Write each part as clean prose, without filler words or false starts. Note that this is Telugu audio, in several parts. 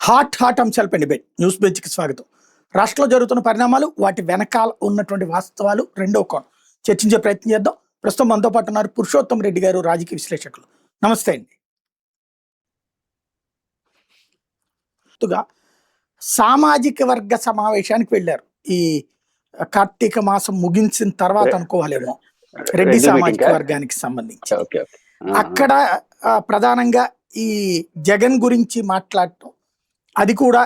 హాట్ అంశాలపై డిబేట్ న్యూస్ బెంచ్కి స్వాగతం. రాష్ట్రంలో జరుగుతున్న పరిణామాలు, వాటి వెనకాల ఉన్నటువంటి వాస్తవాలు రెండో కోణం చర్చించే ప్రయత్నం చేద్దాం. ప్రస్తుతం మనతో పాటు ఉన్నారు పురుషోత్తం రెడ్డి గారు, రాజకీయ విశ్లేషకులు. నమస్తే అండి. ముందుగా సామాజిక వర్గ సమావేశానికి వెళ్ళారు. ఈ కార్తీక మాసం ముగించిన తర్వాత అనుకోవాలేమో, రెడ్డి సామాజిక వర్గానికి సంబంధించి. అక్కడ ప్రధానంగా ఈ జగన్ గురించి మాట్లాడటం, అది కూడా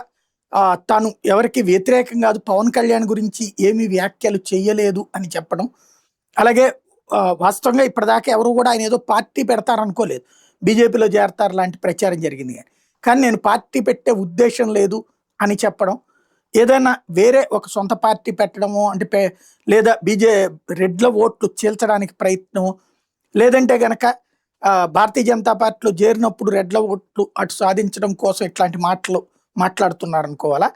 తాను ఎవరికి వ్యతిరేకం కాదు, పవన్ కళ్యాణ్ గురించి ఏమీ వ్యాఖ్యలు చేయలేదు అని చెప్పడం. అలాగే వాస్తవంగా ఇప్పటిదాకా ఎవరు కూడా ఆయన ఏదో పార్టీ పెడతారనుకోలేదు, బీజేపీలో చేరతారు లాంటి ప్రచారం జరిగింది. కానీ నేను పార్టీ పెట్టే ఉద్దేశం లేదు అని చెప్పడం, ఏదైనా వేరే ఒక సొంత పార్టీ పెట్టడము అంటే లేదా రెడ్ల ఓట్లు చీల్చడానికి ప్రయత్నం, లేదంటే గనక భారతీయ జనతా పార్టీలో చేరినప్పుడు రెడ్ల ఓట్లు అటు సాధించడం కోసం ఇట్లాంటి మాటలు మాట్లాడుతున్నారు అనుకోవాలా,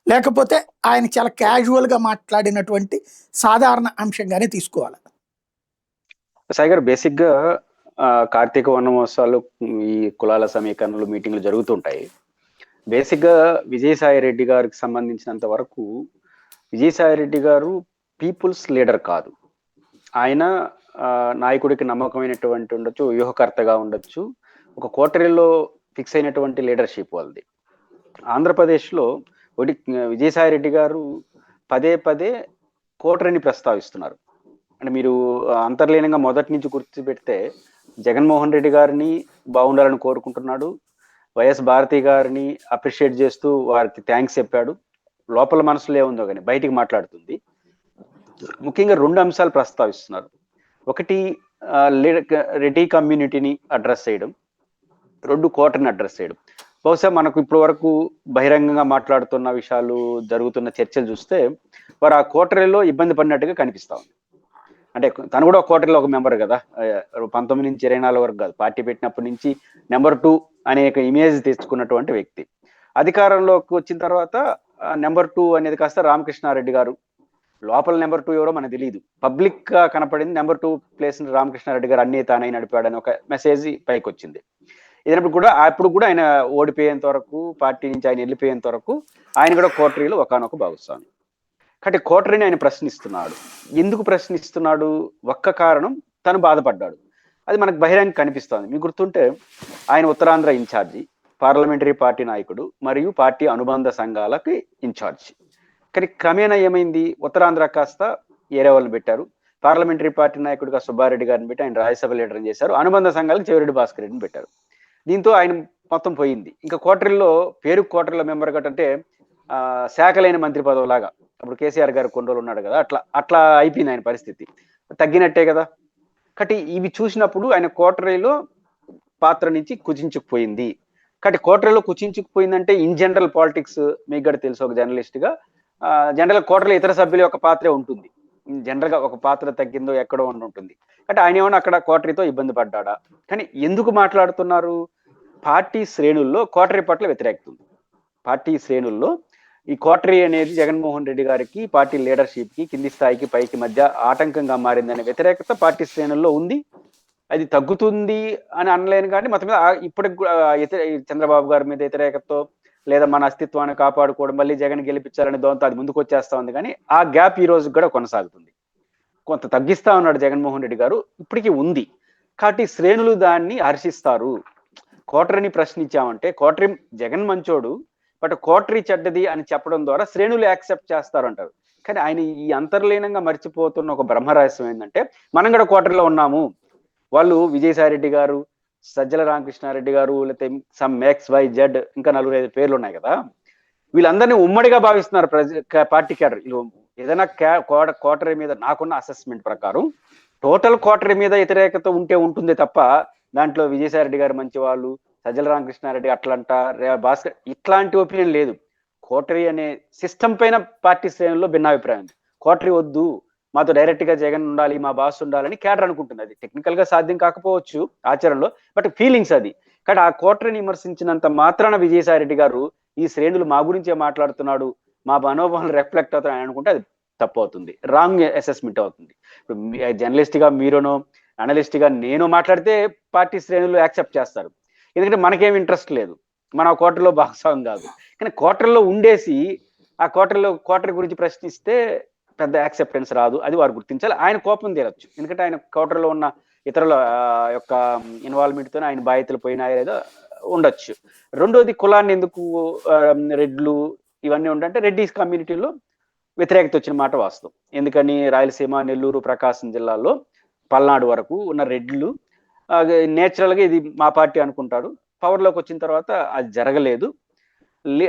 లేకపోతే ఆయన చాలా క్యాజువల్గా మాట్లాడినటువంటి సాధారణ అంశంగానే తీసుకోవాలా? సాయిగారు, బేసిక్గా కార్తీక వనమోత్సవాలు, ఈ కులాల సమీకరణలు, మీటింగ్లు జరుగుతుంటాయి. బేసిక్గా విజయసాయి రెడ్డి గారికి సంబంధించినంత వరకు విజయసాయి రెడ్డి గారు పీపుల్స్ లీడర్ కాదు. ఆయన నాయకుడికి నమ్మకమైనటువంటి ఉండొచ్చు, వ్యూహకర్తగా ఉండొచ్చు, ఒక కోటరీలో ఫిక్స్ అయినటువంటి లీడర్షిప్ వాళ్ళది. ఆంధ్రప్రదేశ్లో విజయసాయి రెడ్డి గారు పదే పదే కోటరీని ప్రస్తావిస్తున్నారు. అంటే మీరు అంతర్లీనంగా మొదటి నుంచి గుర్తుపెడితే జగన్మోహన్ రెడ్డి గారిని బాగుండాలని కోరుకుంటున్నాడు, వైఎస్ భారతి గారిని అప్రిషియేట్ చేస్తూ వారికి థ్యాంక్స్ చెప్పాడు. లోపల మనసులో ఏముందో కానీ బయటికి మాట్లాడుతుంది. ముఖ్యంగా రెండు అంశాలు ప్రస్తావిస్తున్నారు. ఒకటి రెడ్డి కమ్యూనిటీని అడ్రస్ చేయడం, రెండు కోటరీని అడ్రస్ చేయడం. బహుశా మనకు ఇప్పటి వరకు బహిరంగంగా మాట్లాడుతున్న విషయాలు, జరుగుతున్న చర్చలు చూస్తే వారు ఆ కోటరీలో ఇబ్బంది పడినట్టుగా కనిపిస్తా ఉంది. అంటే తను కూడా ఒక కోటరీలో ఒక మెంబర్ కదా, 19 నుంచి 24 వరకు కాదు, పార్టీ పెట్టినప్పటి నుంచి నెంబర్ 2 అనే ఇమేజ్ తెచ్చుకున్నటువంటి వ్యక్తి. అధికారంలోకి వచ్చిన తర్వాత నెంబర్ 2 అనేది కాస్త రామకృష్ణారెడ్డి గారు, లోపల నెంబర్ 2 ఎవరో మనకు తెలియదు, పబ్లిక్ గా కనపడింది నెంబర్ 2 ప్లేస్ రామకృష్ణారెడ్డి గారు అన్నీ తానై నడిపాడని ఒక మెసేజ్ పైకి వచ్చింది. ఏదైనప్పుడు కూడా అప్పుడు కూడా ఆయన ఓడిపోయేంత వరకు, పార్టీ నుంచి ఆయన వెళ్ళిపోయేంత వరకు ఆయన కూడా కోటరీలో ఒకనొక భాగస్వామి. కాబట్టి కోటరీని ఆయన ప్రశ్నిస్తున్నాడు. ఎందుకు ప్రశ్నిస్తున్నాడు? ఒక్క కారణం, తను బాధపడ్డాడు. అది మనకు బహిరంగ కనిపిస్తోంది. మీకు గుర్తుంటే ఆయన ఉత్తరాంధ్ర ఇన్ఛార్జి, పార్లమెంటరీ పార్టీ నాయకుడు మరియు పార్టీ అనుబంధ సంఘాలకి ఇన్ఛార్జి. కానీ క్రమేణా ఏమైంది, ఉత్తరాంధ్ర కాస్త ఏరే వాళ్ళని పెట్టారు, పార్లమెంటరీ పార్టీ నాయకుడిగా సుబ్బారెడ్డి గారిని పెట్టి ఆయన రాజ్యసభ లీడర్ని చేశారు, అనుబంధ సంఘాలకు చెవిరెడ్డి భాస్కర్ రెడ్డిని పెట్టారు. దీంతో ఆయన మొత్తం పోయింది. ఇంకా కోటరీలో పేరు కోటరీలో మెంబర్ అంటే శాఖలైన మంత్రి పదవులాగా, అప్పుడు కేసీఆర్ గారు కొన్ని రోజులు ఉన్నాడు కదా, అట్లా అయిపోయింది ఆయన పరిస్థితి, తగ్గినట్టే కదా. కాబట్టి ఇవి చూసినప్పుడు ఆయన కోటరీలో పాత్ర నుంచి కుచించుకుపోయింది. కాబట్టి కోటరీలో కుచించుకుపోయిందంటే ఇన్ జనరల్ పాలిటిక్స్ మీకు కూడా తెలుసు, ఒక జర్నలిస్ట్గా జనరల్ కోటరీలో ఇతర సభ్యుల యొక్క పాత్రే ఉంటుంది. జనరల్గా ఒక పాత్ర తగ్గిందో ఎక్కడో ఉంటుంది. అంటే ఆయన ఏమన్నా అక్కడ కోటరీతో ఇబ్బంది పడ్డా? కానీ ఎందుకు మాట్లాడుతున్నారు? పార్టీ శ్రేణుల్లో కోటరీ పట్ల వ్యతిరేకత ఉంది. పార్టీ శ్రేణుల్లో ఈ కోటరీ అనేది జగన్మోహన్ రెడ్డి గారికి, పార్టీ లీడర్షిప్ కి, కింది స్థాయికి పైకి మధ్య ఆటంకంగా మారిందనే వ్యతిరేకత పార్టీ శ్రేణుల్లో ఉంది. అది తగ్గుతుంది అని అనలేను, కానీ మొత్తం మీద ఇప్పటికి చంద్రబాబు గారి మీద వ్యతిరేకతతో, లేదా మన అస్తిత్వాన్ని కాపాడుకోవడం, మళ్ళీ జగన్ గెలిపించాలనే దోంతో అది ముందుకు వచ్చేస్తా ఉంది. కానీ ఆ గ్యాప్ ఈ రోజు కూడా కొనసాగుతుంది. కొంత తగ్గిస్తా ఉన్నాడు జగన్మోహన్ రెడ్డి గారు, ఇప్పటికీ ఉంది. కాబట్టి శ్రేణులు దాన్ని హర్షిస్తారు. కోటరీని ప్రశ్నించామంటే, కోటరీ జగన్ మంచోడు బట్ కోటరీ చెడ్డది అని చెప్పడం ద్వారా శ్రేణులు యాక్సెప్ట్ చేస్తారు అంటారు. కానీ ఆయన ఈ అంతర్లీనంగా మర్చిపోతున్న ఒక బ్రహ్మరహస్యం ఏంటంటే, మనం కూడా కోటరీలో ఉన్నాము. వాళ్ళు విజయసాయి రెడ్డి గారు, సజ్జల రామకృష్ణారెడ్డి గారు, లేకపోతే సమ్ XYZ ఇంకా 4-5 పేర్లు ఉన్నాయి కదా, వీళ్ళందరినీ ఉమ్మడిగా భావిస్తున్నారు పార్టీ క్యాడర్. ఏదైనా కోటరీ మీద నాకున్న అసెస్మెంట్ ప్రకారం టోటల్ కోటరీ మీద వ్యతిరేకత ఉంటే ఉంటుంది తప్ప, దాంట్లో విజయసాయి రెడ్డి గారు మంచి వాళ్ళు, సజ్జల రామకృష్ణారెడ్డి అట్లంట, భాస్కర్ ఇట్లాంటి ఒపీనియన్ లేదు. కోటరీ అనే సిస్టమ్ పైన పార్టీ శ్రేణుల్లో భిన్నాభిప్రాయం ఉంది. కోటరీ వద్దు, మాతో డైరెక్ట్ గా జగన్ ఉండాలి, మా బాస్ ఉండాలని క్యాడర్ అనుకుంటుంది. అది టెక్నికల్ గా సాధ్యం కాకపోవచ్చు ఆచరణలో, బట్ ఫీలింగ్స్ అది. కానీ ఆ కోటరీని విమర్శించినంత మాత్రాన విజయసాయి రెడ్డి గారు ఈ శ్రేణులు మా గురించే మాట్లాడుతున్నాడు, మా మనోభావాలు రిఫ్లెక్ట్ అవుతాయని అనుకుంటే అది తప్పు అవుతుంది, రాంగ్ అసెస్మెంట్ అవుతుంది. ఇప్పుడు జర్నలిస్ట్ గా మీరునో, అనలిస్ట్ గా నేను మాట్లాడితే పార్టీ శ్రేణులు యాక్సెప్ట్ చేస్తారు, ఎందుకంటే మనకేం ఇంట్రెస్ట్ లేదు. మన కోటర్లో భాగస్వామి కాదు. కానీ కోటర్లో ఉండేసి ఆ కోటరీ గురించి ప్రశ్నిస్తే పెద్ద యాక్సెప్టెన్స్ రాదు, అది వారు గుర్తించాలి. ఆయన కోపం తీరచ్చు, ఎందుకంటే ఆయన కోటర్లో ఉన్న ఇతరుల యొక్క ఇన్వాల్వ్మెంట్ తో ఆయన బాధ్యతలు పోయినా ఏదో ఉండొచ్చు. రెండోది కులాన్ని ఎందుకు రెడ్లు ఇవన్నీ ఉండంటే రెడ్డిస్ కమ్యూనిటీలో వ్యతిరేకత వచ్చిన మాట వాస్తవం. ఎందుకని రాయలసీమ, నెల్లూరు, ప్రకాశం జిల్లాలో పల్నాడు వరకు ఉన్న రెడ్లు నేచురల్ గా ఇది మా పార్టీ అనుకుంటారు. పవర్లోకి వచ్చిన తర్వాత అది జరగలేదు.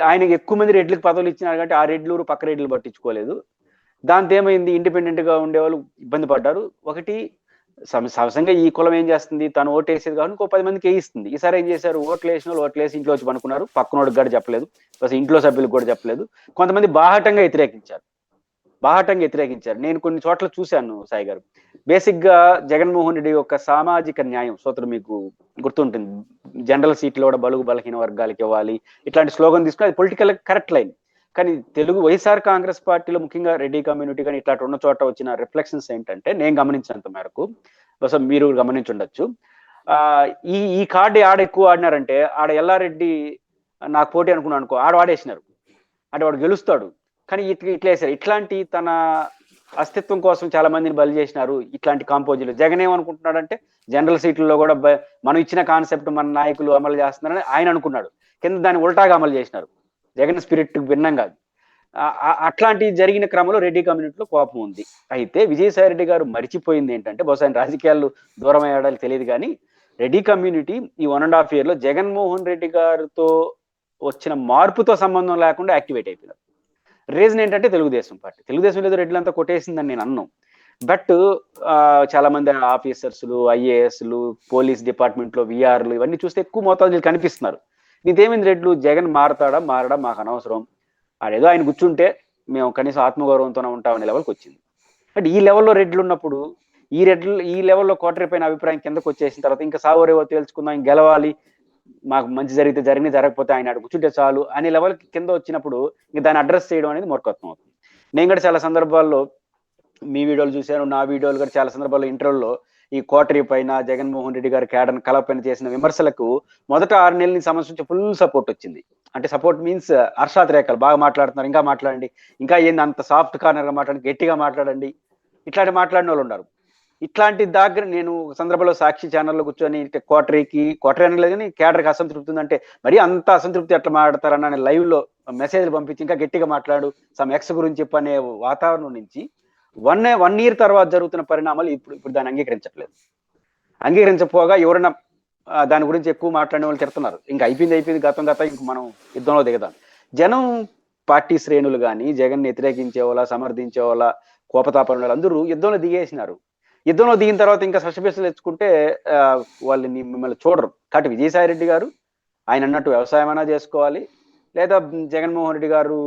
ఆయనకి ఎక్కువ మంది రెడ్లకు పదవులు ఇచ్చినారు కాబట్టి ఆ రెడ్లు పక్క రెడ్లు పట్టించుకోలేదు. దాంతో ఏమైంది, ఇండిపెండెంట్ గా ఉండేవాళ్ళు ఇబ్బంది పడ్డారు. ఒకటి సహజంగా ఈ కులం ఏం చేస్తుంది, తను ఓటేసేది కాబట్టి ఇంకో 10 మందికి వేయిస్తుంది. ఈసారి ఏం చేశారు, ఓట్లు వేసిన వాళ్ళు ఓట్లు వేసి ఇంట్లో వచ్చి పనుకున్నారు, పక్కనోడికి కూడా చెప్పలేదు, ప్లస్ ఇంట్లో సభ్యులకు కూడా చెప్పలేదు. కొంతమంది బాహాటంగా వ్యతిరేకించారు. నేను కొన్ని చోట్ల చూశాను సాయి గారు. బేసిక్ గా జగన్మోహన్ రెడ్డి యొక్క సామాజిక న్యాయం సూత్రం మీకు గుర్తుంటుంది. జనరల్ సీట్లు కూడా బలుగు బలహీన వర్గాలకు ఇవ్వాలి, ఇట్లాంటి స్లోగన్ తీసుకుని అది పొలిటికల్ కరెక్ట్ లైన్. కానీ తెలుగు వైఎస్ఆర్ కాంగ్రెస్ పార్టీలో ముఖ్యంగా రెడ్డి కమ్యూనిటీ కానీ ఇట్లాంటి ఉన్న చోట వచ్చిన రిఫ్లెక్షన్స్ ఏంటంటే, నేను గమనించినంత మేరకు, బహుశా మీరు గమనించుండొచ్చు, ఈ కార్డు ఆడ ఎక్కువ ఆడినారంటే ఆడ ఎల్లారెడ్డి నాకు పోటీ అనుకున్నాను అనుకో, ఆడేసినారు అంటే వాడు గెలుస్తాడు. కానీ ఇట్లేసారు. ఇట్లాంటి తన అస్తిత్వం కోసం చాలా మందిని బలి చేసినారు ఇట్లాంటి కాంపోజీలు. జగన్ ఏమనుకుంటున్నాడంటే జనరల్ సీట్లలో కూడా మనం ఇచ్చిన కాన్సెప్ట్ మన నాయకులు అమలు చేస్తున్నారని ఆయన అనుకున్నాడు. కింద దాన్ని ఉల్టాగా అమలు చేసినారు, జగన్ స్పిరిట్ భిన్నంగా. అట్లాంటి జరిగిన క్రమంలో రెడ్డి కమ్యూనిటీలో కోపం ఉంది. అయితే విజయసాయి రెడ్డి గారు మరిచిపోయింది ఏంటంటే, బహుశా ఆయన రాజకీయాలు దూరం అయ్యాడో తెలియదు కానీ, రెడ్డి కమ్యూనిటీ ఈ 1.5 year లో జగన్మోహన్ రెడ్డి గారితో వచ్చిన మార్పుతో సంబంధం లేకుండా యాక్టివేట్ అయిపోయినారు. రీజన్ ఏంటంటే తెలుగుదేశం పార్టీ. తెలుగుదేశం లేదు రెడ్లంతా కొట్టేసిందని నేను అన్నాను. బట్ చాలా మంది ఆఫీసర్స్లు, ఐఏఎస్లు, పోలీస్ డిపార్ట్మెంట్లో విఆర్లు ఇవన్నీ చూస్తే ఎక్కువ మోతాదులు కనిపిస్తున్నారు. ఇదేమైంది, రెడ్లు జగన్ మారడా మాకు అనవసరం, ఆడేదో ఆయన కూర్చుంటే మేము కనీసం ఆత్మగౌరవంతోనే ఉంటామనే లెవెల్కి వచ్చింది. బట్ ఈ లెవెల్లో రెడ్లు ఉన్నప్పుడు ఈ లెవెల్లో కోటరీ పైన అభిప్రాయం కిందకు వచ్చేసిన తర్వాత ఇంకా సావరేవో తేల్చుకుందాం, గెలవాలి, మాకు మంచి జరిగితే జరిగింది, జరగకపోతే ఆయన అడుగు కూర్చుంటే చాలు అనే లెవెల్ కింద వచ్చినప్పుడు ఇంక దాన్ని అడ్రస్ చేయడం అనేది మూర్ఖత్వం అవుతుంది. నేను కూడా చాలా సందర్భాల్లో మీ వీడియోలు చూశాను, నా వీడియోలు కూడా చాలా సందర్భాల్లో ఇంటర్వ్యూలో ఈ కోటరీ పైన జగన్మోహన్ రెడ్డి గారి క్యాడర్ కళ పైన చేసిన విమర్శలకు మొదట 6 నెలల సంబంధించి ఫుల్ సపోర్ట్ వచ్చింది. అంటే సపోర్ట్ మీన్స్ హర్షాతిరేకాలు, బాగా మాట్లాడుతున్నారు, ఇంకా మాట్లాడండి, ఇంకా ఏంది అంత సాఫ్ట్ కార్నర్ గా మాట్లాడండి, గట్టిగా మాట్లాడండి, ఇట్లాంటి మాట్లాడిన వాళ్ళు ఉన్నారు. ఇట్లాంటి దగ్గర నేను సందర్భంలో సాక్షి ఛానల్లో కూర్చొని కోటరీ అనలేదు కానీ కేడర్కి అసంతృప్తి ఉందంటే, మరి అంత అసంతృప్తి ఎట్లా మాట్లాడతారన్న లైవ్ లో మెసేజ్లు పంపించి ఇంకా గట్టిగా మాట్లాడు సమ్ ఎక్స్ గురించి చెప్పనే వాతావరణం నుంచి 1 year తర్వాత జరుగుతున్న పరిణామాలు ఇప్పుడు దాన్ని అంగీకరించకపోగా ఎవరైనా దాని గురించి ఎక్కువ మాట్లాడే వాళ్ళు తిడుతున్నారు. ఇంకా అయిపోయింది గతం ఇంక మనం యుద్ధంలో దిగదాం. జనం పార్టీ శ్రేణులు కానీ జగన్ వ్యతిరేకించే వాళ్ళ, సమర్థించే వాళ్ళ, కోపతాపరులు అందరూ యుద్ధంలో దిగేసినారు. యుద్ధంలో దిగిన తర్వాత ఇంకా సస్పెన్షన్ తెచ్చుకుంటే వాళ్ళని మిమ్మల్ని చూడరు. కాబట్టి విజయసాయి రెడ్డి గారు ఆయన అన్నట్టు వ్యవసాయం అయినా చేసుకోవాలి, లేదా జగన్మోహన్ రెడ్డి గారు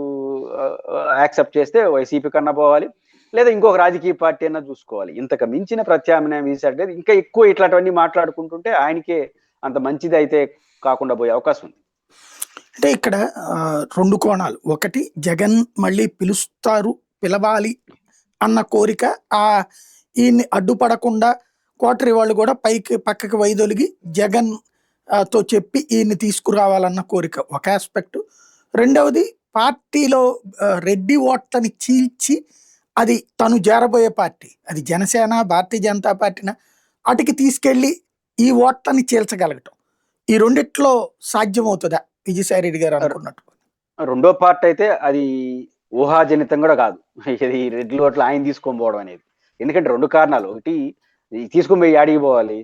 యాక్సెప్ట్ చేస్తే వైసీపీ కన్నా పోవాలి, లేదా ఇంకొక రాజకీయ పార్టీ అయినా చూసుకోవాలి. ఇంతకు మించిన ప్రత్యామ్నాయం విజయసాయి ఇంకా ఎక్కువ ఇట్లాంటివన్నీ మాట్లాడుకుంటుంటే ఆయనకే అంత మంచిది అయితే కాకుండా పోయే అవకాశం ఉంది. అంటే ఇక్కడ 2 కోణాలు. ఒకటి, జగన్ మళ్ళీ పిలవాలి అన్న కోరిక, ఈయన్ని అడ్డుపడకుండా కోటరీ వాళ్ళు కూడా పక్కకి వైదొలిగి జగన్ తో చెప్పి ఈయన్ని తీసుకురావాలన్న కోరిక ఒక ఆస్పెక్ట్. రెండవది, పార్టీలో రెడ్డి ఓట్లని చీల్చి అది తను చేరబోయే పార్టీ, అది జనసేన, భారతీయ జనతా పార్టీనా, అటుకి తీసుకెళ్లి ఈ ఓట్లని చీల్చగలగటం. ఈ రెండిట్లో సాధ్యమవుతుందా విజయసాయి రెడ్డి గారు అనుకున్నట్టు? రెండో పార్ట్ అయితే అది ఊహాజనితం కూడా కాదు, ఇది రెడ్డి ఓట్లు ఆయన తీసుకొని పోవడం అనేది. ఎందుకంటే 2 కారణాలు. ఒకటి, తీసుకుని పోయి ఆడికి పోవాలి,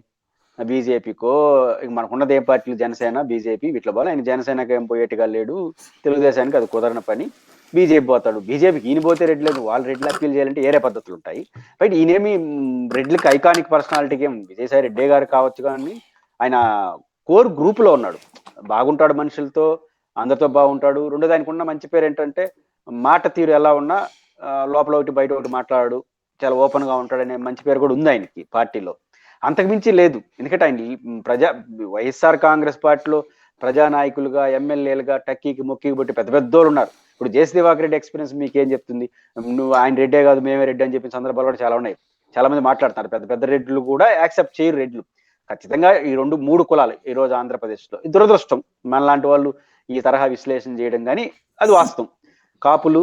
బీజేపీకో మనకున్నది ఏ పార్టీలు జనసేన, బీజేపీ వీటిలో పోవాలి. ఆయన జనసేనకి ఏం పోయేట్టుగా లేడు, తెలుగుదేశానికి అది కుదరని పని, బీజేపీ పోతాడు. బీజేపీకి ఈయన పోతే రెడ్లేదు, వాళ్ళు రెడ్లు అప్పీల్ చేయాలంటే ఏరే పద్ధతులు ఉంటాయి. బయట ఈయనేమి రెడ్లకి ఐకానిక్ పర్సనాలిటీకి ఏం విజయసాయి రెడ్డి గారు కావచ్చు, కానీ ఆయన కోర్ గ్రూప్ లో ఉన్నాడు, బాగుంటాడు, మనుషులతో అందరితో బాగుంటాడు. రెండోది ఆయనకు ఉన్న మంచి పేరు ఏంటంటే మాట తీరు ఎలా ఉన్నా లోపల ఒకటి బయట ఒకటి మాట్లాడాడు, చాలా ఓపెన్ గా ఉంటాడనే మంచి పేరు కూడా ఉంది ఆయనకి పార్టీలో. అంతకుమించి లేదు. ఎందుకంటే ఆయన వైఎస్ఆర్ కాంగ్రెస్ పార్టీలో ప్రజానాయకులుగా, ఎమ్మెల్యేలుగా టక్కీకి మొక్కికి బట్టి పెద్ద పెద్దోళ్ళు ఉన్నారు. ఇప్పుడు జేసీ దివాకర్ రెడ్డి ఎక్స్పీరియన్స్ మీకేం చెప్తుంది? నువ్వు ఆయన రెడ్డే కాదు మేమే రెడ్డి అని చెప్పిన సందర్భాలు కూడా చాలా ఉన్నాయి. చాలా మంది మాట్లాడుతున్నారు, పెద్ద పెద్ద రెడ్లు కూడా యాక్సెప్ట్ చేయరు రెడ్లు. ఖచ్చితంగా ఈ 2-3 కులాలు ఈ రోజు ఆంధ్రప్రదేశ్లో దురదృష్టం. మనలాంటి వాళ్ళు ఈ తరహా విశ్లేషణ చేయడం కానీ అది వాస్తవం. కాపులు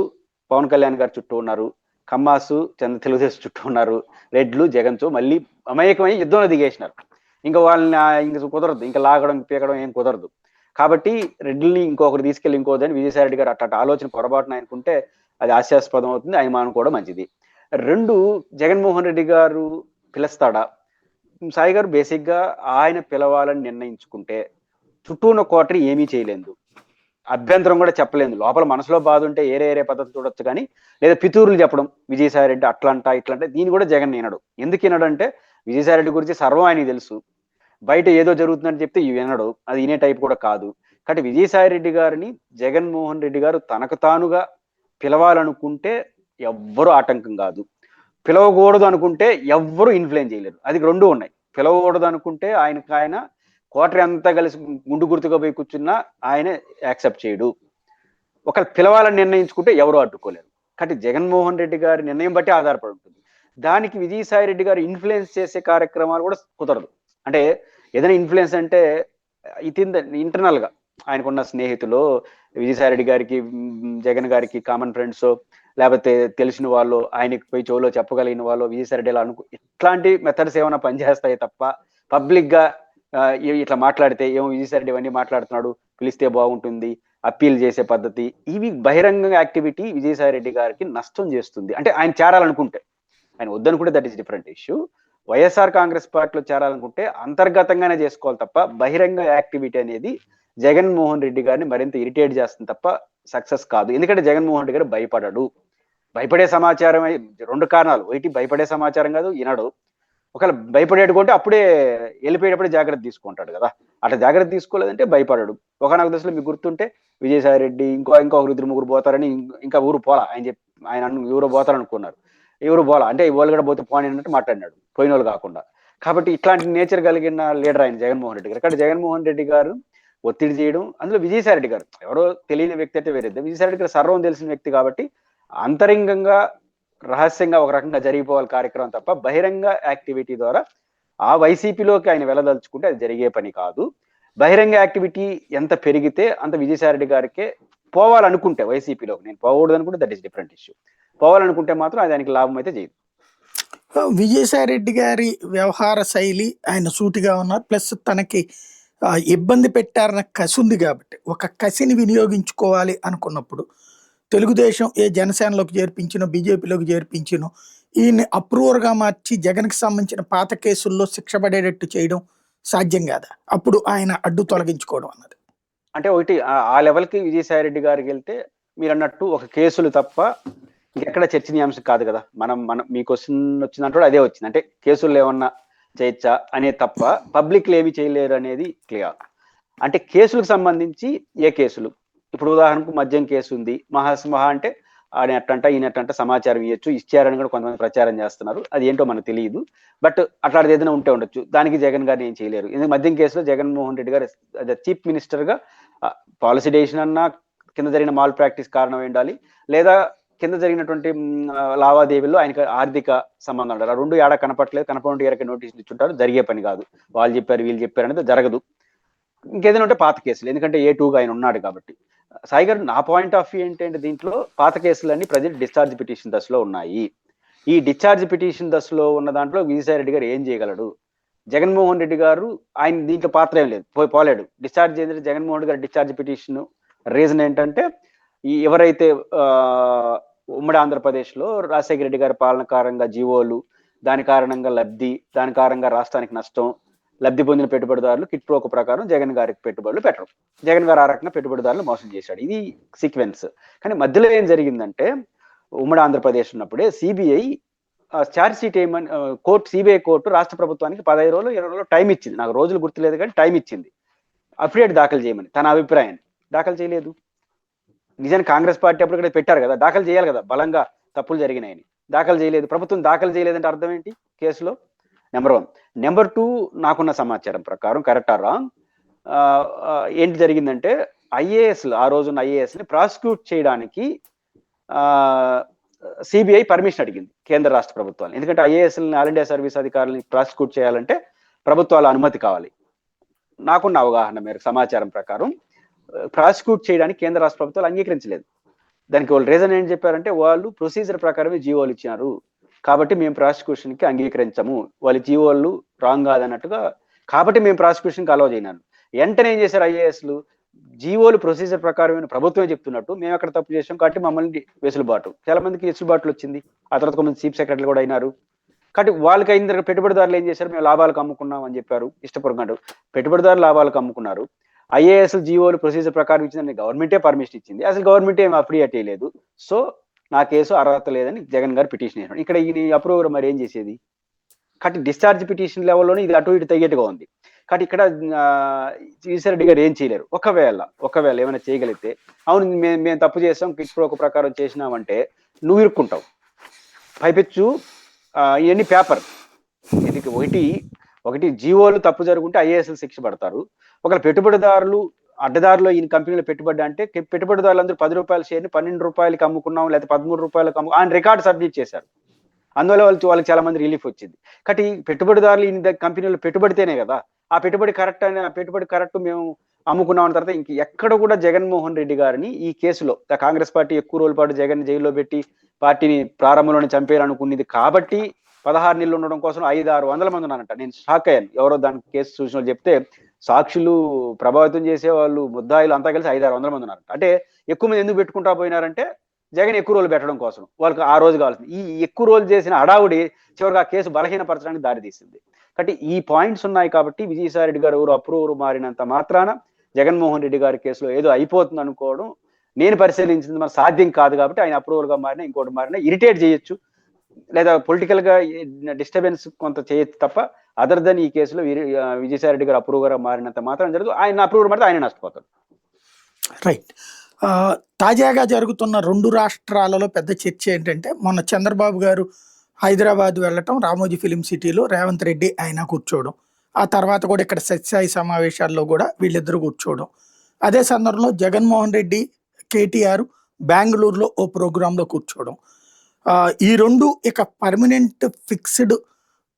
పవన్ కళ్యాణ్ గారి చుట్టూ ఉన్నారు, కమ్మాసు తెలుగుదేశం చుట్టూ ఉన్నారు, రెడ్లు జగన్తో మళ్ళీ అమాయకమై యుద్ధంలో దిగేసినారు. ఇంకా వాళ్ళని ఇంక కుదరదు, ఇంకా లాగడం పీకడం ఏం కుదరదు. కాబట్టి రెడ్డిని ఇంకొకరు తీసుకెళ్ళి ఇంకోదని విజయసాయి రెడ్డి గారు అట్ట ఆలోచన పొరపాటున ఆయనకుంటే అది హాస్యాస్పదం అవుతుంది, ఆయన మానుకోవడం మంచిది. 2, జగన్మోహన్ రెడ్డి గారు పిలుస్తాడా? సాయి గారు బేసిక్ గా ఆయన పిలవాలని నిర్ణయించుకుంటే చుట్టూ ఉన్న కోటరీ ఏమీ చేయలేదు, అభ్యంతరం కూడా చెప్పలేదు. లోపల మనసులో బాధ ఉంటే ఏరే పద్ధతి చూడొచ్చు కానీ, లేదా పితూరులు చెప్పడం విజయసాయి రెడ్డి అట్లంటా ఇట్లంటే దీన్ని కూడా జగన్ వినడు. ఎందుకు వినడు అంటే విజయసాయి రెడ్డి గురించి సర్వం ఆయనకి తెలుసు. బయట ఏదో జరుగుతుందని చెప్తే వినడు, అది వినే టైప్ కూడా కాదు. కాబట్టి విజయసాయి రెడ్డి గారిని జగన్మోహన్ రెడ్డి గారు తనకు తానుగా పిలవాలనుకుంటే ఎవ్వరూ ఆటంకం కాదు, పిలవకూడదు అనుకుంటే ఎవ్వరూ ఇన్ఫ్లుయెన్స్ చేయలేరు. అది 2 ఉన్నాయి. పిలవకూడదు అనుకుంటే ఆయన కోటరీ అంతా కలిసి గుండు గుర్తుగా పోయి కూర్చున్నా ఆయన యాక్సెప్ట్ చేయడు. ఒకవేళ పిలవాలని నిర్ణయించుకుంటే ఎవరు అడ్డుకోలేరు. కాబట్టి జగన్మోహన్ రెడ్డి గారి నిర్ణయం బట్టి ఆధారపడి ఉంటుంది. దానికి విజయసాయి రెడ్డి గారు ఇన్ఫ్లుయెన్స్ చేసే కార్యక్రమాలు కూడా కుదరదు. అంటే ఏదైనా ఇన్ఫ్లుయెన్స్ అంటే ఇంటర్నల్ గా ఆయనకున్న స్నేహితులు, విజయసాయి రెడ్డి గారికి జగన్ గారికి కామన్ ఫ్రెండ్స్, లేకపోతే తెలిసిన వాళ్ళు, ఆయనకి పోయి చెవులో చెప్పగలిగిన వాళ్ళు విజయసాయి రెడ్డి ఇట్లాంటి మెథడ్స్ ఏమైనా పనిచేస్తాయి తప్ప పబ్లిక్ గా ఇట్లా మాట్లాడితే ఏమో విజయసాయి రెడ్డి ఇవన్నీ మాట్లాడుతున్నాడు, పిలిస్తే బాగుంటుంది, అప్పీల్ చేసే పద్ధతి, ఇవి బహిరంగ యాక్టివిటీ విజయసాయి రెడ్డి గారికి నష్టం చేస్తుంది. అంటే ఆయన చేరాలనుకుంటే, ఆయన వద్దనుకుంటే that is different issue. YSR Congress పార్టీలో చేరాలనుకుంటే అంతర్గతంగానే చేసుకోవాలి తప్ప బహిరంగ యాక్టివిటీ అనేది జగన్మోహన్ రెడ్డి గారిని మరింత ఇరిటేట్ చేస్తుంది తప్ప సక్సెస్ కాదు. ఎందుకంటే జగన్మోహన్ రెడ్డి గారు భయపడడు. భయపడే సమాచారం 2 కారణాలు. ఒకటి భయపడే సమాచారం కాదు, వినడు. ఒకవేళ భయపడేటుకుంటే అప్పుడే వెళ్ళిపోయేటప్పుడే జాగ్రత్త తీసుకుంటాడు కదా, అట్లా జాగ్రత్త తీసుకోలేదంటే భయపడడు. ఒకనొక దశలో మీకు గుర్తుంటే విజయసాయి రెడ్డి ఇంకొకరు 2-3 పోతారని ఇంకా ఊరు పోలా, ఆయన ఎవరు పోతారనుకున్నారు, ఎవరు పోలా అంటే వాళ్ళు కూడా పోతే పోనీ అన్నట్టు మాట్లాడినాడు, పోయిన వాళ్ళు కాకుండా. కాబట్టి ఇట్లాంటి నేచర్ కలిగిన లీడర్ ఆయన జగన్మోహన్ రెడ్డి గారు. కాబట్టి జగన్మోహన్ రెడ్డి గారు ఒత్తిడి చేయడం, అందులో విజయసాయి రెడ్డి గారు ఎవరో తెలియని వ్యక్తి అంటే వేరే, విజయసాయి రెడ్డి గారు సర్వం తెలిసిన వ్యక్తి కాబట్టి అంతరంగంగా రహస్యంగా ఒక రకంగా జరిగిపోవాలి కార్యక్రమం తప్ప బహిరంగ యాక్టివిటీ ద్వారా ఆ వైసీపీలోకి ఆయన వెళ్ళదలుచుకుంటే అది జరిగే పని కాదు. బహిరంగ యాక్టివిటీ ఎంత పెరిగితే అంత విజయసాయి రెడ్డి గారికే పోవాలనుకుంటే వైసీపీలోకి, నేను పోకూడదు అనుకుంటే దట్ ఈస్ డిఫరెంట్ ఇష్యూ, పోవాలనుకుంటే మాత్రం అది దానికి లాభం అయితే చేయదు. విజయసాయి రెడ్డి గారి వ్యవహార శైలి, ఆయన సూటిగా ఉన్నారు, ప్లస్ తనకి ఇబ్బంది పెట్టారన్న కసి ఉంది కాబట్టి ఒక కసిని వినియోగించుకోవాలి అనుకున్నప్పుడు తెలుగుదేశం జనసేనలోకి చేర్పించినో బీజేపీలోకి చేర్పించినో ఈయన్ని అప్రూవర్గా మార్చి జగన్కి సంబంధించిన పాత కేసుల్లో శిక్ష పడేటట్టు చేయడం సాధ్యం కాదా? అప్పుడు ఆయన అడ్డు తొలగించుకోవడం అన్నది అంటే ఒకటి ఆ లెవెల్కి విజయసాయి రెడ్డి గారికి వెళ్తే మీరు అన్నట్టు ఒక కేసులు తప్ప ఇంకెక్కడ చర్చనీయాంశం కాదు కదా. మనం మీ క్వశ్చన్ వచ్చిందంటే అదే వచ్చింది, అంటే కేసులు ఏమన్నా చేయొచ్చా అనే తప్ప పబ్లిక్లు ఏమి చేయలేరు అనేది క్లియర్. అంటే కేసులకు సంబంధించి ఏ కేసులు, ఇప్పుడు ఉదాహరణకు మద్యం కేసు ఉంది, మహా అంటే ఆయన అట్టంట ఈయన అట్టంట సమాచారం ఇవ్వచ్చు, ఇచ్చారని కూడా కొంతమంది ప్రచారం చేస్తున్నారు, అది ఏంటో మనకు తెలియదు. బట్ అట్లాంటిది ఏదైనా ఉంటే ఉండొచ్చు, దానికి జగన్ గారిని ఏం చేయలేరు. ఎందుకంటే మద్యం కేసులో జగన్మోహన్ రెడ్డి గారు చీఫ్ మినిస్టర్ గా పాలసీ డెసిషన్ అన్నా కింద జరిగిన మాల్ ప్రాక్టీస్ కారణం ఉండాలి, లేదా కింద జరిగినటువంటి లావాదేవీల్లో ఆయనకు ఆర్థిక సంబంధం ఉండాలి. ఆ 2 ఏడా కనపట్లేదు, కనపడి ఎరకే నోటీసులు ఇచ్చుంటారు, జరిగే పని కాదు. వాళ్ళు చెప్పారు వీళ్ళు చెప్పారు అనేది జరగదు. ఇంకేదైనా ఉంటే పాత కేసులు, ఎందుకంటే A2గా ఆయన ఉన్నాడు కాబట్టి. సాయి గారు నా పాయింట్ ఆఫ్ వ్యూ ఏంటంటే దీంట్లో పాత కేసులన్నీ ప్రజెంట్ డిశ్చార్జ్ పిటిషన్ దశలో ఉన్నాయి. ఈ డిశ్చార్జ్ పిటిషన్ దశలో ఉన్న దాంట్లో విజయసాయి రెడ్డి గారు ఏం చేయగలడు? జగన్మోహన్ రెడ్డి గారు ఆయన దీంట్లో పాత్ర ఏం లేదు, పోలేడు. డిశ్చార్జ్ ఏంటంటే జగన్మోహన్ రెడ్డి గారు డిశ్చార్జ్ పిటిషన్ రీజన్ ఏంటంటే ఎవరైతే ఉమ్మడి ఆంధ్రప్రదేశ్లో రాజశేఖర రెడ్డి గారి పాలన కారణంగా జీవోలు, దాని కారణంగా లబ్ధి, దాని కారణంగా రాష్ట్రానికి నష్టం, లబ్ధి పొందిన పెట్టుబడిదారులు కిట్ ప్రోకు ప్రకారం జగన్ గారికి పెట్టుబడులు పెట్టరు, జగన్ గారు ఆ రకంగా పెట్టుబడిదారులు మోసం చేశాడు, ఇది సీక్వెన్స్. కానీ మధ్యలో ఏం జరిగిందంటే ఉమ్మడి ఆంధ్రప్రదేశ్ ఉన్నప్పుడే సిబిఐ ఛార్జ్ షీట్ ఏమని సిబిఐ కోర్టు రాష్ట్ర ప్రభుత్వానికి 15 రోజులు 20 రోజులు టైం ఇచ్చింది, నాకు రోజులు గుర్తులేదు కానీ టైం ఇచ్చింది, అఫిడేట్ దాఖలు చేయమని. తన అభిప్రాయాన్ని దాఖలు చేయలేదు. నిజానికి కాంగ్రెస్ పార్టీ అప్పుడు ఇక్కడ పెట్టారు కదా, దాఖలు చేయాలి కదా, బలంగా తప్పులు జరిగినాయని దాఖలు చేయలేదు. ప్రభుత్వం దాఖలు చేయలేదంటే అర్థం ఏంటి కేసులో? నెంబర్ 1. నెంబర్ 2, నాకున్న సమాచారం ప్రకారం కరెక్ట్ ఆర్ రాంగ్, ఏంటి జరిగిందంటే ఐఏఎస్లు, ఆ రోజున్న ఐఏఎస్ని ప్రాసిక్యూట్ చేయడానికి సిబిఐ పర్మిషన్ అడిగింది కేంద్ర రాష్ట్ర ప్రభుత్వాలు. ఎందుకంటే ఐఏఎస్ని ఆల్ ఇండియా సర్వీస్ అధికారులని ప్రాసిక్యూట్ చేయాలంటే ప్రభుత్వాల అనుమతి కావాలి. నాకున్న అవగాహన మేరకు సమాచారం ప్రకారం ప్రాసిక్యూట్ చేయడానికి కేంద్ర రాష్ట్ర ప్రభుత్వాలు అంగీకరించలేదు. దానికి వాళ్ళు రీజన్ ఏం చెప్పారంటే, వాళ్ళు ప్రొసీజర్ ప్రకారమే జీవోలు ఇచ్చినారు కాబట్టి మేము ప్రాసిక్యూషన్కి అంగీకరించము, వాళ్ళ జీవోలు రాంగ్ కాదన్నట్టుగా, కాబట్టి మేము ప్రాసిక్యూషన్కి అలౌ చేయనాను. వెంటనే ఏం చేశారు ఐఏఎస్లు, జీవోలు ప్రొసీజర్ ప్రకారమైన ప్రభుత్వమే చెప్తున్నట్టు మేము అక్కడ తప్పు చేసాం కాబట్టి మమ్మల్ని వెసులుబాటు, చాలా మందికి వెసులుబాట్లు వచ్చింది. ఆ తర్వాత కొంతమంది చీఫ్ సెక్రటరీలు కూడా అయినారు. కాబట్టి వాళ్ళకి అయిన దగ్గర పెట్టుబడిదారులు ఏం చేశారు, మేము లాభాలకు అమ్ముకున్నాం అని చెప్పారు. ఇష్టపూర్వకంగా పెట్టుబడిదారులు లాభాలకు అమ్ముకున్నారు. ఐఏఎస్ జీవోలు ప్రొసీజర్ ప్రకారం ఇచ్చిందని గవర్నమెంటే పర్మిషన్ ఇచ్చింది, అసలు గవర్నమెంట్ ఏం అప్రియేట్ చేయలేదు. సో నా కేసు అర్హత లేదని జగన్ గారు పిటిషన్ వేసినాడు. ఇక్కడ ఈ అప్రూవర్ మరి ఏం చేసేది? కాబట్టి డిశ్చార్జ్ పిటిషన్ లెవెల్లోనే ఇది అటు ఇటు తగ్గట్టుగా ఉంది. కాబట్టి ఇక్కడ విజయసాయిరెడ్డి గారు ఏం చేయలేరు. ఒకవేళ ఏమైనా చేయగలిగితే, అవును మేము తప్పు చేసాం, ఇప్పుడు ఒక ప్రకారం చేసినామంటే నువ్వు ఇరుక్కుంటావు. పైపెచ్చు ఇవన్నీ పేపర్, ఇది ఒకటి జీవోలు తప్పు జరుగుంటే ఐఏఎస్లు శిక్ష పడతారు. ఒకవేళ పెట్టుబడిదారులు అడ్డదారులో ఈ కంపెనీలో పెట్టుబడి అంటే, పెట్టుబడిదారులందరూ 10 రూపాయల షేర్ని 12 రూపాయలకి అమ్ముకున్నాం, లేకపోతే 13 రూపాయలకు ఆయన రికార్డు సబ్మిట్ చేశారు. అందువల్ల వాళ్ళకి చాలా మంది రిలీఫ్ వచ్చింది. కాబట్టి పెట్టుబడిదారులు ఈ కంపెనీలో పెట్టుబడితేనే కదా ఆ పెట్టుబడి కరెక్ట్ మేము అమ్ముకున్నాం. తర్వాత ఇంక ఎక్కడ కూడా జగన్మోహన్ రెడ్డి గారిని ఈ కేసులో కాంగ్రెస్ పార్టీ ఎక్కువ రోజుల పాటు జగన్ జైల్లో పెట్టి పార్టీని ప్రారంభంలోనే చంపేయాలనుకునేది కాబట్టి 16 నెలలు ఉండడం కోసం 500-600 మంది ఉన్నారంట. నేను షాక్ అయ్యాను. ఎవరో దానికి కేసు చూసిన వాళ్ళు చెప్తే, సాక్షులు, ప్రభావితం చేసే వాళ్ళు, ముద్దాయిలు అంతా కలిసి 500-600 మంది ఉన్నారంట. అంటే ఎక్కువ మంది ఎందుకు పెట్టుకుంటా పోయినారంటే జగన్ ఎక్కువ రోజులు పెట్టడం కోసం, వాళ్ళకి ఆ రోజు కావాల్సింది. ఈ ఎక్కువ రోజులు చేసిన హడావుడి చివరికి ఆ కేసు బలహీనపరచడానికి దారితీసింది. కాబట్టి ఈ పాయింట్స్ ఉన్నాయి. కాబట్టి విజయసాయిరెడ్డి గారు ఎవరు అప్రూవర్ మారినంత మాత్రాన జగన్మోహన్ రెడ్డి గారి కేసులో ఏదో అయిపోతుంది అనుకోవడం నేను పరిశీలించింది మన సాధ్యం కాదు. కాబట్టి ఆయన అప్రూవర్ గా మారినా ఇంకోటి మారినా ఇరిటేట్ చేయొచ్చు, లేదా పొలిటికల్ గా డిస్టర్బెన్స్ కొంత చేయొచ్చు తప్ప అదర్ దెన్ ఈ కేసులో విజయసాయిరెడ్డి గారు అప్రూవర్ గా మారినంత మాత్రం జరగదు. ఆయన అప్రూవర్ మారితే ఆయన నష్టపోతాడు. రైట్. తాజాగా జరుగుతున్న 2 రాష్ట్రాలలో పెద్ద చర్చ ఏంటంటే, మొన్న చంద్రబాబు గారు హైదరాబాద్ వెళ్ళటం, రామోజీ ఫిలిం సిటీలో రేవంత్ రెడ్డి ఆయన కూర్చోవడం, ఆ తర్వాత కూడా ఇక్కడ సత్యసాయి సమావేశాల్లో కూడా వీళ్ళిద్దరు కూర్చోవడం. అదే సందర్భంలో జగన్మోహన్ రెడ్డి, కేటీఆర్ బెంగళూరులో ఓ ప్రోగ్రాంలో కూర్చోవడం. ఈ 2 ఇక పర్మనెంట్ ఫిక్స్డ్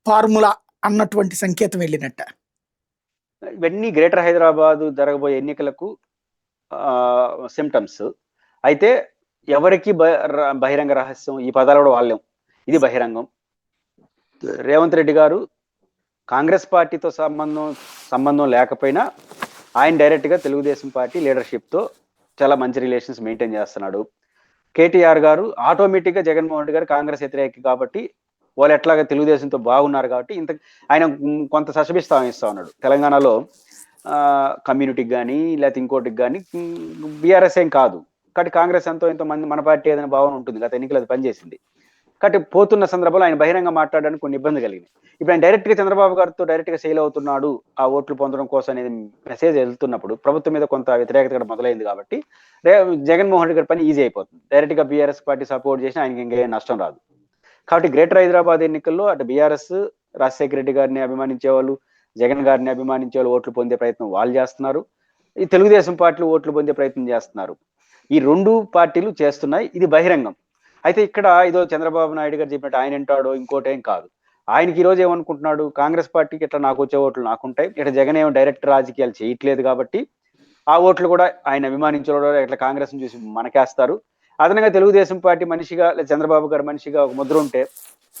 ఫార్ములా అన్నటువంటి సంకేతం వెళ్ళినట్ట. ఇవన్నీ గ్రేటర్ హైదరాబాద్ జరగబోయే ఎన్నికలకు సిమ్టమ్స్. అయితే ఎవరికి బహిరంగ రహస్యం, ఈ పదాలు కూడా వాళ్ళేం, ఇది బహిరంగం. రేవంత్ రెడ్డి గారు కాంగ్రెస్ పార్టీతో సంబంధం లేకపోయినా ఆయన డైరెక్ట్గా తెలుగుదేశం పార్టీ లీడర్షిప్తో చాలా మంచి రిలేషన్స్ మెయింటైన్ చేస్తున్నాడు. కేటీఆర్ గారు ఆటోమేటిక్గా జగన్మోహన్ రెడ్డి గారు కాంగ్రెస్ వ్యతిరేకి కాబట్టి వాళ్ళు ఎట్లాగా తెలుగుదేశంతో బాగున్నారు కాబట్టి ఆయన కొంత సశపిస్తా ఉన్నాడు. తెలంగాణలో కమ్యూనిటీకి కానీ లేకపోతే ఇంకోటికి కానీ బీఆర్ఎస్ ఏం కాదు కాబట్టి కాంగ్రెస్ ఎంతో మంది మన పార్టీ ఏదైనా భావన ఉంటుంది. గత ఎన్నికలు అది పనిచేసింది. కాబట్టి పోతున్న సందర్భంలో ఆయన బహిరంగ మాట్లాడడానికి కొన్ని ఇబ్బంది కలిగినాయి. ఇప్పుడు ఆయన డైరెక్ట్గా చంద్రబాబు గారితో డైరెక్ట్గా సేల్ అవుతున్నాడు ఆ ఓట్లు పొందడం కోసం అనేది మెసేజ్ వెళ్తున్నప్పుడు ప్రభుత్వం మీద కొంత వ్యతిరేకత మొదలైంది. కాబట్టి జగన్మోహన్ రెడ్డి గారి పని ఈజీ అయిపోతుంది. డైరెక్ట్గా బీఆర్ఎస్ పార్టీ సపోర్ట్ చేసినా ఆయనకి ఇంకేం నష్టం రాదు. కాబట్టి గ్రేటర్ హైదరాబాద్ ఎన్నికల్లో అటు బీఆర్ఎస్, రాజశేఖర రెడ్డి గారిని అభిమానించే వాళ్ళు, జగన్ గారిని అభిమానించే వాళ్ళు ఓట్లు పొందే ప్రయత్నం వాళ్ళు చేస్తున్నారు. ఈ తెలుగుదేశం పార్టీలు ఓట్లు పొందే ప్రయత్నం చేస్తున్నారు. ఈ 2 పార్టీలు చేస్తున్నాయి. ఇది బహిరంగం. అయితే ఇక్కడ ఇదో చంద్రబాబు నాయుడు గారు చెప్పినట్టు ఆయన వింటాడో ఇంకోటేం కాదు. ఆయనకి ఈ రోజు ఏమనుకుంటున్నాడు, కాంగ్రెస్ పార్టీకి ఇట్లా నాకు వచ్చే ఓట్లు నాకుంటాయి, ఇట్లా జగన్ ఏమో డైరెక్ట్ రాజకీయాలు చేయట్లేదు కాబట్టి ఆ ఓట్లు కూడా ఆయన అభిమానించే ఇట్లా కాంగ్రెస్ చూసి మనకేస్తారు. అదనంగా తెలుగుదేశం పార్టీ మనిషిగా లేదా చంద్రబాబు గారు మనిషిగా ఒక ముద్ర ఉంటే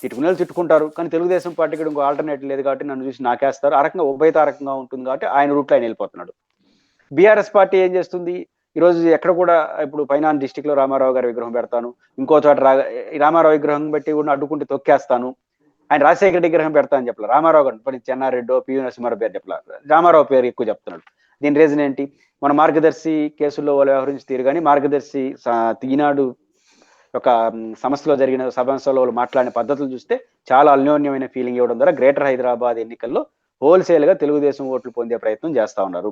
తిట్టుకునే తిట్టుకుంటారు, కానీ తెలుగుదేశం పార్టీకి ఇంకో ఆల్టర్నేటివ్ లేదు కాబట్టి నన్ను చూసి నాకేస్తారు. ఆ రకంగా ఉభయతారకంగా ఉంటుంది కాబట్టి ఆయన రూట్లో ఆయన వెళ్ళిపోతున్నాడు. బీఆర్ఎస్ పార్టీ ఏం చేస్తుంది, ఈరోజు ఎక్కడ కూడా ఇప్పుడు పైనాన్ డిస్టిక్ లో రామారావు గారి విగ్రహం పెడతాను, ఇంకో చోట రామారావు విగ్రహం పెట్టి కూడా అడ్డుకుంటే తొక్కేస్తాను, ఆయన రాజశేఖర రెడ్డి విగ్రహం పెడతా అని చెప్పాలి. రామారావు గారు చెన్నారెడ్డో పివి నరసింహారావు పేరు చెప్పాలి, రామారావు పేరు ఎక్కువ చెప్తున్నాడు. దీని రీజన్ ఏంటి, మన మార్గదర్శి కేసుల్లో వాళ్ళు వ్యవహరించి తీరు కానీ మార్గదర్శి ఈనాడు ఒక సంస్థలో జరిగిన సభలో వాళ్ళు మాట్లాడిన పద్ధతులు చూస్తే చాలా అన్యోన్యమైన ఫీలింగ్ ఇవ్వడం ద్వారా గ్రేటర్ హైదరాబాద్ ఎన్నికల్లో హోల్సేల్ గా తెలుగుదేశం ఓట్లు పొందే ప్రయత్నం చేస్తా ఉన్నారు.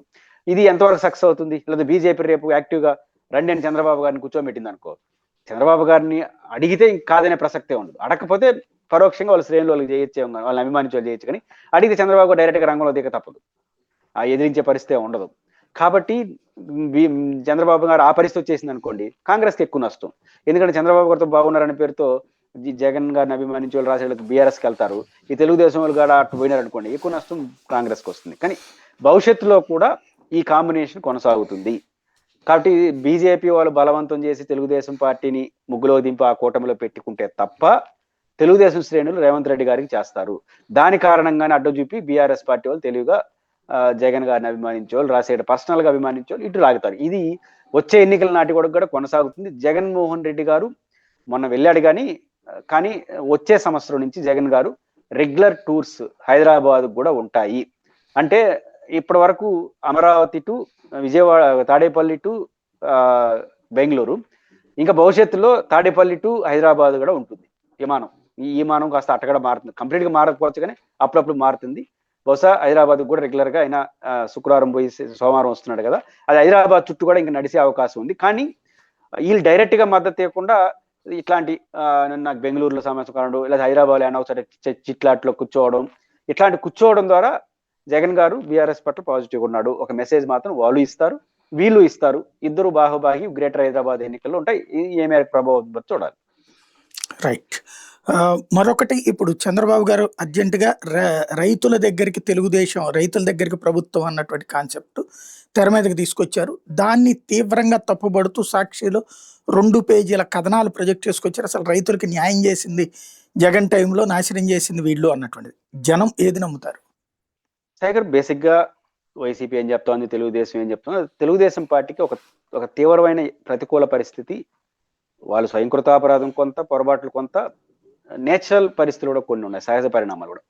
ఇది ఎంతవరకు సక్సెస్ అవుతుంది, లేదా బీజేపీ రేపు యాక్టివ్ గా రండి అని చంద్రబాబు గారిని కూర్చోబెట్టింది అనుకో, చంద్రబాబు గారిని అడిగితే కాదనే ప్రసక్తే ఉండదు, అడగకపోతే పరోక్షంగా వాళ్ళ శ్రేణులు వాళ్ళకి చేయొచ్చే, వాళ్ళని అభిమానించి వాళ్ళు చేయొచ్చు. కానీ అడిగితే చంద్రబాబు డైరెక్ట్ గా రంగంలో దిగ తప్పదు, ఆ ఎదిరించే పరిస్థితి ఉండదు. కాబట్టి చంద్రబాబు గారు ఆ పరిస్థితి వచ్చేసింది అనుకోండి, కాంగ్రెస్కి ఎక్కువ నష్టం. ఎందుకంటే చంద్రబాబు గారితో బాగున్నారనే పేరుతో జగన్ గారిని అభిమానించే వాళ్ళు రాసేళ్ళకి బీఆర్ఎస్కి వెళ్తారు, ఈ తెలుగుదేశం వాళ్ళు కూడా అటు పోయినారు అనుకోండి, ఎక్కువ నష్టం కాంగ్రెస్కి వస్తుంది. కానీ భవిష్యత్తులో కూడా ఈ కాంబినేషన్ కొనసాగుతుంది. కాబట్టి బీజేపీ వాళ్ళు బలవంతం చేసి తెలుగుదేశం పార్టీని ముగ్గులో దింపి ఆ కూటమిలో పెట్టుకుంటే తప్ప తెలుగుదేశం శ్రేణులు రేవంత్ రెడ్డి గారికి చేస్తారు. దాని కారణంగానే అడ్డు చూపి బీఆర్ఎస్ పార్టీ వాళ్ళు తెలివిగా జగన్ గారిని అభిమానించే వాళ్ళు, రాసేట పర్సనల్ గా అభిమానించే వాళ్ళు ఇటు లాగుతారు. ఇది వచ్చే ఎన్నికల నాటి కూడా కొనసాగుతుంది. జగన్మోహన్ రెడ్డి గారు మొన్న వెళ్ళాడు కానీ వచ్చే సంవత్సరం నుంచి జగన్ గారు రెగ్యులర్ టూర్స్ హైదరాబాద్ కూడా ఉంటాయి. అంటే ఇప్పటి వరకు అమరావతి టు విజయవాడ, తాడేపల్లి టు బెంగళూరు, ఇంకా భవిష్యత్తులో తాడేపల్లి టు హైదరాబాద్ కూడా ఉంటుంది విమానం. ఈ విమానం కాస్త అట్టగడ మారుతుంది, కంప్లీట్ గా మారకపోవచ్చు కానీ అప్పుడప్పుడు మారుతుంది. బహుశా హైదరాబాద్ కూడా రెగ్యులర్ గా ఆయన శుక్రవారం పోయి సోమవారం వస్తున్నాడు కదా, అది హైదరాబాద్ చుట్టూ కూడా ఇంకా నడిచే అవకాశం ఉంది. కానీ వీళ్ళు డైరెక్ట్ గా మద్దతు ఇవ్వకుండా ఇట్లాంటి నాకు బెంగళూరులో సమస్య కావడం, లేదా హైదరాబాద్ అయినా ఒకసారి చిట్లాట్లో ఇట్లాంటి కూర్చోవడం ద్వారా జగన్ గారు బీఆర్ఎస్ పట్ల పాజిటివ్ ఉన్నాడు ఒక మెసేజ్ మాత్రం వాళ్ళు ఇస్తారు, వీళ్ళు ఇస్తారు. ఇద్దరు బాహుబాహి గ్రేటర్ హైదరాబాద్ ఎన్నికల్లో ఉంటాయి. ఏ మేరకు ప్రభావం చూడాలి. రైట్. మరొకటి, ఇప్పుడు చంద్రబాబు గారు అర్జెంటుగా రైతుల దగ్గరికి తెలుగుదేశం, రైతుల దగ్గరికి ప్రభుత్వం అన్నటువంటి కాన్సెప్ట్ తెర మీదకి తీసుకొచ్చారు. దాన్ని తీవ్రంగా తప్పుబడుతూ సాక్షిలో 2 పేజీల కథనాలు ప్రొజెక్ట్ చేసుకొచ్చారు. అసలు రైతులకి న్యాయం చేసింది జగన్ టైంలో, నాశనం చేసింది వీళ్ళు అన్నటువంటిది. జనం ఏది నమ్ముతారు? టైగర్ బేసిక్ గా వైసీపీ ఏం చెప్తోంది, తెలుగుదేశం ఏం చెప్తుంది? తెలుగుదేశం పార్టీకి ఒక తీవ్రమైన ప్రతికూల పరిస్థితి, వాళ్ళు స్వయంకృతాపరాధం కొంత, పొరపాట్లు కొంత, నేచురల్ పరిస్థితులు కూడా కొన్ని ఉన్నాయి, సహజ పరిణామాలు కూడా.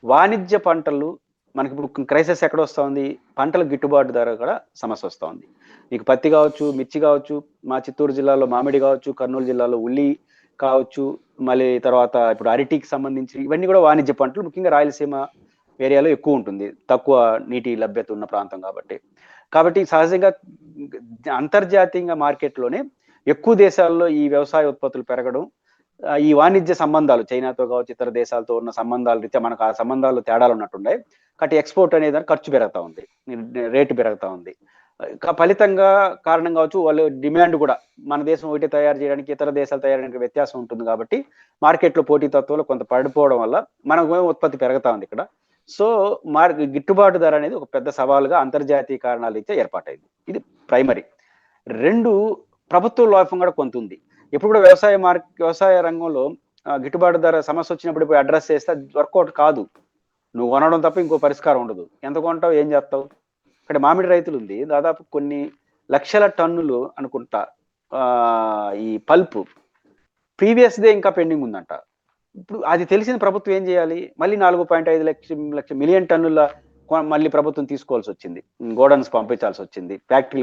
వాణిజ్య పంటలు మనకి ఇప్పుడు క్రైసిస్ ఎక్కడ వస్తూ ఉంది, పంటల గిట్టుబాటు ధర కూడా సమస్య వస్తూ ఉంది. మీకు పత్తి కావచ్చు, మిర్చి కావచ్చు, మా చిత్తూరు జిల్లాలో మామిడి కావచ్చు, కర్నూలు జిల్లాలో ఉల్లి కావచ్చు, మళ్ళీ తర్వాత ఇప్పుడు అరటికి సంబంధించి ఇవన్నీ కూడా వాణిజ్య పంటలు, ముఖ్యంగా రాయలసీమ ఏరియాలో ఎక్కువ ఉంటుంది, తక్కువ నీటి లభ్యత ఉన్న ప్రాంతం కాబట్టి సహజంగా అంతర్జాతీయంగా మార్కెట్లోనే ఎక్కువ దేశాల్లో ఈ వ్యవసాయ ఉత్పత్తులు పెరగడం, ఈ వాణిజ్య సంబంధాలు చైనాతో కావచ్చు ఇతర దేశాలతో ఉన్న సంబంధాల రీత్యా మనకు ఆ సంబంధాలు తేడాలు ఉన్నట్టున్నాయి. కాబట్టి ఎక్స్పోర్ట్ అనేది ఖర్చు పెరుగుతూ ఉంది, రేటు పెరుగుతూ ఉంది. ఫలితంగా కారణం కావచ్చు, వాళ్ళు డిమాండ్ కూడా మన దేశం ఒకటి తయారు చేయడానికి ఇతర దేశాలు తయారు చేయడానికి వ్యత్యాసం ఉంటుంది. కాబట్టి మార్కెట్లో పోటీతత్వంలో కొంత పడిపోవడం వల్ల మనకు ఉత్పత్తి పెరుగుతూ ఉంది ఇక్కడ. సో గిట్టుబాటు ధర అనేది ఒక పెద్ద సవాలుగా అంతర్జాతీయ కారణాల రీత్యా ఏర్పాటైంది. ఇది ప్రైమరీ. 2, ప్రభుత్వ లోపం కూడా కొంత ఉంది. ఎప్పుడు కూడా వ్యవసాయ రంగంలో గిట్టుబాటు ధర సమస్య వచ్చినప్పుడు పోయి అడ్రస్ చేస్తే వర్కౌట్ కాదు. నువ్వు కొనడం తప్ప ఇంకో పరిష్కారం ఉండదు. ఎంత కొంటావు, ఏం చేస్తావు? ఇక్కడ మామిడి రైతులు ఉంది, దాదాపు కొన్ని లక్షల టన్నులు అనుకుంటా ఈ పల్ప్ ప్రీవియస్ డే ఇంకా పెండింగ్ ఉందంట. ఇప్పుడు అది తెలిసిన ప్రభుత్వం ఏం చేయాలి? మళ్ళీ 4.5 మిలియన్ టన్నుల మళ్ళీ ప్రభుత్వం తీసుకోవాల్సి వచ్చింది, గోడన్స్ పంపించాల్సి వచ్చింది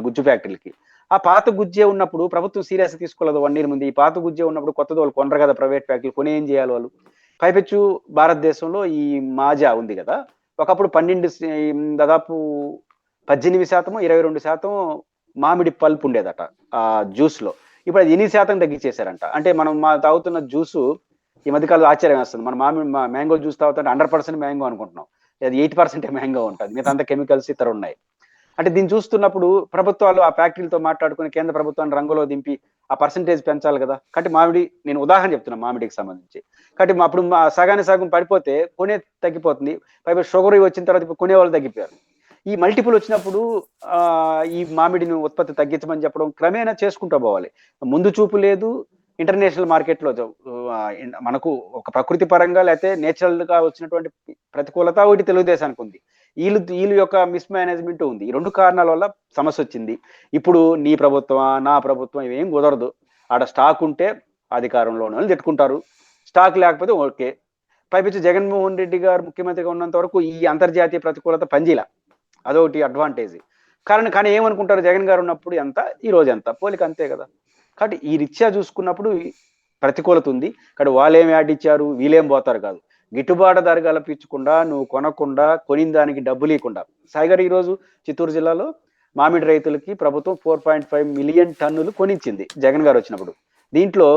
గుజ్జు ఫ్యాక్టరీలకి. ఆ పాత గుజ్జే ఉన్నప్పుడు ప్రభుత్వం సీరియస్ తీసుకోలేదు 1 year ముందు. ఈ పాత గుజ్జే ఉన్నప్పుడు కొత్తది వాళ్ళు కొనరు కదా, ప్రైవేట్ ఫ్యాక్టరీలు కొని ఏం చేయాలి వాళ్ళు? పైపెచ్చు భారతదేశంలో ఈ మాజా ఉంది కదా, ఒకప్పుడు దాదాపు 18%, 22% మామిడి పల్ప్ ఉండేదట ఆ జ్యూస్ లో. ఇప్పుడు అది 8% తగ్గించేశారంట. అంటే మనం తాగుతున్న జ్యూసు ఈ మధ్యకాలంలో ఆశ్చర్యం వేస్తుంది. మన మ్యాంగో జ్యూస్ తాగుతుంటే 100% మ్యాంగో అనుకుంటున్నాం, అది 8% మ్యాంగో ఉంటుంది, మిగతా అంతా కెమికల్స్ ఇతర ఉన్నాయి. అంటే దీన్ని చూస్తున్నప్పుడు ప్రభుత్వాలు ఆ ఫ్యాక్టరీలతో మాట్లాడుకుని కేంద్ర ప్రభుత్వాన్ని రంగులో దింపి ఆ పర్సంటేజ్ పెంచాలి కదా. కాబట్టి మామిడి, నేను ఉదాహరణ చెప్తున్నా మామిడికి సంబంధించి. కాబట్టి అప్పుడు సగం పడిపోతే కొనే తగ్గిపోతుంది, పైగా షుగర్ వచ్చిన తర్వాత ఇప్పుడు కొనేవాళ్ళు తగ్గిపోయారు. ఈ మల్టిపుల్ వచ్చినప్పుడు ఈ మామిడిని ఉత్పత్తి తగ్గించమని చెప్పడం క్రమేణా చేసుకుంటూ పోవాలి. ముందు చూపు లేదు. ఇంటర్నేషనల్ మార్కెట్లో మనకు ఒక ప్రకృతి పరంగా లేకపోతే నేచురల్ గా వచ్చినటువంటి ప్రతికూలత ఒకటి తెలుగుదేశానికి ఉంది, వీళ్ళు యొక్క మిస్ మేనేజ్మెంట్ ఉంది. ఈ 2 కారణాల వల్ల సమస్య వచ్చింది. ఇప్పుడు నీ ప్రభుత్వం నా ప్రభుత్వం ఇవేం కుదరదు. ఆడ స్టాక్ ఉంటే అధికారంలో ఉన్న వాళ్ళు తిట్టుకుంటారు, స్టాక్ లేకపోతే ఓకే. పైపించి జగన్మోహన్ రెడ్డి గారు ముఖ్యమంత్రిగా ఉన్నంత వరకు ఈ అంతర్జాతీయ ప్రతికూలత పనిచేయల, అదొకటి అడ్వాంటేజ్. కానీ ఏమనుకుంటారు, జగన్ గారు ఉన్నప్పుడు ఎంత, ఈ రోజు ఎంత, పోలిక అంతే కదా. కాబట్టి ఈ రీత్యా చూసుకున్నప్పుడు ప్రతికూలత ఉంది. కానీ వాళ్ళేం యాడ్ ఇచ్చారు, వీళ్ళేం పోతారు కాదు. గిట్టుబాటు ధర కల్పించకుండా, నువ్వు కొనకుండా, కొనిన దానికి డబ్బులు ఇవ్వకుండా. సాయిగారు ఈరోజు చిత్తూరు జిల్లాలో మామిడి రైతులకి ప్రభుత్వం 4.5 మిలియన్ టన్నులు కొనిచ్చింది జగన్ గారు వచ్చినప్పుడు. దీంట్లో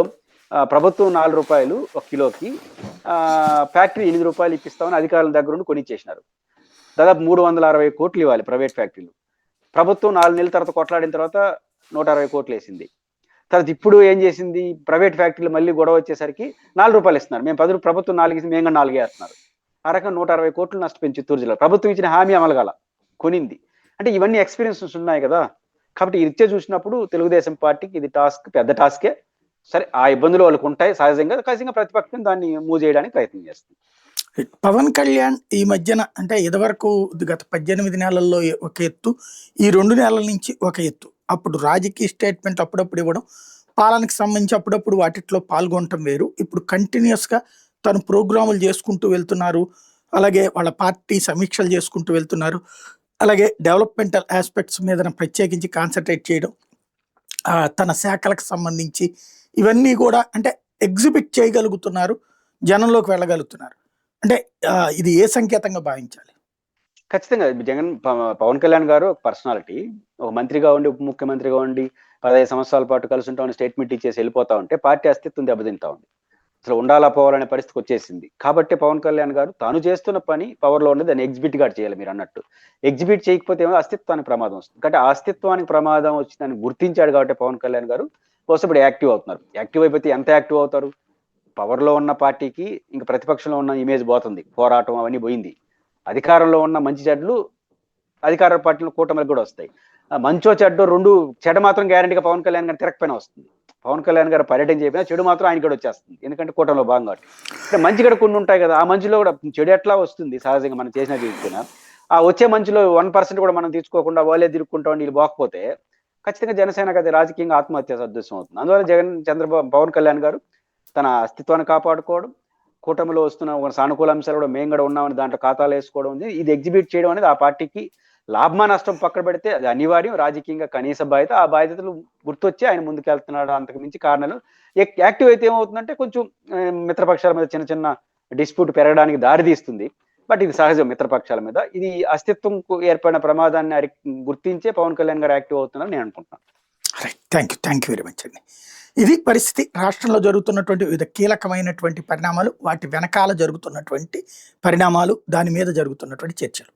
ప్రభుత్వం 4 రూపాయలు 1 కిలోకి, ఫ్యాక్టరీ 8 రూపాయలు ఇప్పిస్తామని అధికారుల దగ్గర నుండి కొనిచ్చేసినారు. దాదాపు 360 కోట్లు ఇవ్వాలి ప్రైవేట్ ఫ్యాక్టరీలు. ప్రభుత్వం 4 నెలల తర్వాత కొట్లాడిన తర్వాత 160 కోట్లు వేసింది. తర్వాత ఇప్పుడు ఏం చేసింది, ప్రైవేట్ ఫ్యాక్టరీలు మళ్ళీ గొడవ వచ్చేసరికి ₹4 ఇస్తున్నారు. మేము 10 ప్రభుత్వం 4 ఇస్తే మేము 4 వేస్తున్నారు. ఆ రకంగా 160 కోట్లు నష్టపోయింది చిత్తూరు జిల్లా. ప్రభుత్వం ఇచ్చిన హామీ అమలు కాల, కొనింది. అంటే ఇవన్నీ ఎక్స్పీరియన్సెస్ ఉన్నాయి కదా. కాబట్టి ఈ రీత్యా చూసినప్పుడు తెలుగుదేశం పార్టీకి ఇది టాస్క్, పెద్ద టాస్కే. సరే, ఆ ఇబ్బందులు వాళ్ళకు ఉంటాయి సహజంగా. ఖచ్చితంగా ప్రతిపక్షం దాన్ని మూవ్ చేయడానికి ప్రయత్నం చేస్తుంది. పవన్ కళ్యాణ్ ఈ మధ్యన అంటే ఇదివరకు గత 18 నెలల్లో ఒక ఎత్తు, ఈ 2 నెలల నుంచి ఒక ఎత్తు. అప్పుడు రాజకీయ స్టేట్మెంట్ అప్పుడప్పుడు ఇవ్వడం, పాలనకు సంబంధించి అప్పుడప్పుడు వాటిలో పాల్గొనటం వేరు. ఇప్పుడు కంటిన్యూస్గా తను ప్రోగ్రాములు చేసుకుంటూ వెళ్తున్నారు. అలాగే వాళ్ళ పార్టీ సమీక్షలు చేసుకుంటూ వెళ్తున్నారు. అలాగే డెవలప్మెంటల్ ఆస్పెక్ట్స్ మీద ప్రత్యేకించి కాన్సన్ట్రేట్ చేయడం, తన శాఖలకు సంబంధించి ఇవన్నీ కూడా అంటే ఎగ్జిబిట్ చేయగలుగుతున్నారు, జనంలోకి వెళ్ళగలుగుతున్నారు. అంటే ఇది ఏ సంకేతంగా భావించాలి? ఖచ్చితంగా పవన్ కళ్యాణ్ గారు ఒక పర్సనాలిటీ. ఒక మంత్రిగా ఉండి, ఉప ముఖ్యమంత్రిగా ఉండి 15 సంవత్సరాల పాటు కలిసి ఉంటామని స్టేట్మెంట్ ఇచ్చేసి వెళ్ళిపోతా ఉంటే పార్టీ అస్తిత్వం దెబ్బతింటా ఉంది. అసలు ఉండాలా పోవాలనే పరిస్థితికి వచ్చేసింది. కాబట్టి పవన్ కళ్యాణ్ గారు తాను చేస్తున్న పని పవర్లో ఉన్నది దాన్ని ఎగ్జిబిట్ గా చేయాలి. మీరు అన్నట్టు ఎగ్జిబిట్ చేయకపోతే ఏమో అస్తిత్వానికి ప్రమాదం వస్తుంది. కాబట్టి ఆ అస్తిత్వానికి ప్రమాదం వచ్చిందని గుర్తించాడు కాబట్టి పవన్ కళ్యాణ్ గారు కోసం ఇప్పుడు యాక్టివ్ అవుతున్నారు. యాక్టివ్ అయిపోతే ఎంత యాక్టివ్ అవుతారు? పవర్లో ఉన్న పార్టీకి ఇంకా ప్రతిపక్షంలో ఉన్న ఇమేజ్ పోతుంది, పోరాటం అవన్నీ పోయింది. అధికారంలో ఉన్న మంచి చెడ్లు అధికార పార్టీలో కూటమిలకు కూడా వస్తాయి. మంచో చెడ్డో రెండు, చెడు మాత్రం గ్యారంటీగా పవన్ కళ్యాణ్ గారు తిరగకపోయినా వస్తుంది. పవన్ కళ్యాణ్ గారు పర్యటన చేయకపోయినా చెడు మాత్రం ఆయన కూడా వచ్చేస్తుంది, ఎందుకంటే కూటమిలో భాగం కాబట్టి. అంటే మంచి కూడా కొన్ని ఉంటాయి కదా, ఆ మంచిలో కూడా చెడు ఎట్లా వస్తుంది సహజంగా మనం చేసినా తీసుకున్నా. ఆ వచ్చే మంచిలో 1% కూడా మనం తీసుకోకుండా వాళ్ళే తిరుక్కుంటాం వీళ్ళు పోకపోతే ఖచ్చితంగా జనసేనకు అది రాజకీయంగా ఆత్మహత్య సదృశ్యం అవుతుంది. అందువల్ల పవన్ కళ్యాణ్ గారు తన అస్తిత్వాన్ని కాపాడుకోవడం, కూటమిలో వస్తున్న ఒక సానుకూల అంశాలు కూడా మేము కూడా ఉన్నామని దాంట్లో ఖాతాలు వేసుకోవడం, ఇది ఎగ్జిబిట్ చేయడం అనేది ఆ పార్టీకి లాభమా నష్టం పక్కన పెడితే అది అనివార్యం, రాజకీయంగా కనీస బాధ్యత. ఆ బాధ్యతలు గుర్తొచ్చి ఆయన ముందుకెళ్తున్నాడు. అంతకు మించి కారణాలు యాక్టివ్ అయితే ఏమవుతుందంటే కొంచెం మిత్రపక్షాల మీద చిన్న చిన్న డిస్ప్యూట్ పెరగడానికి దారి తీస్తుంది. బట్ ఇది సహజం. మిత్రపక్షాల మీద ఇది అస్తిత్వంకు ఏర్పడిన ప్రమాదాన్ని గుర్తించే పవన్ కళ్యాణ్ గారు యాక్టివ్ అవుతున్నారని నేను అనుకుంటున్నాను. థ్యాంక్ యూ వెరీ మచ్ అండి. ఇది పరిస్థితి. రాష్ట్రంలో జరుగుతున్నటువంటి వివిధ కీలకమైనటువంటి పరిణామాలు, వాటి వెనకాల జరుగుతున్నటువంటి పరిణామాలు, దాని మీద జరుగుతున్నటువంటి చర్చలు.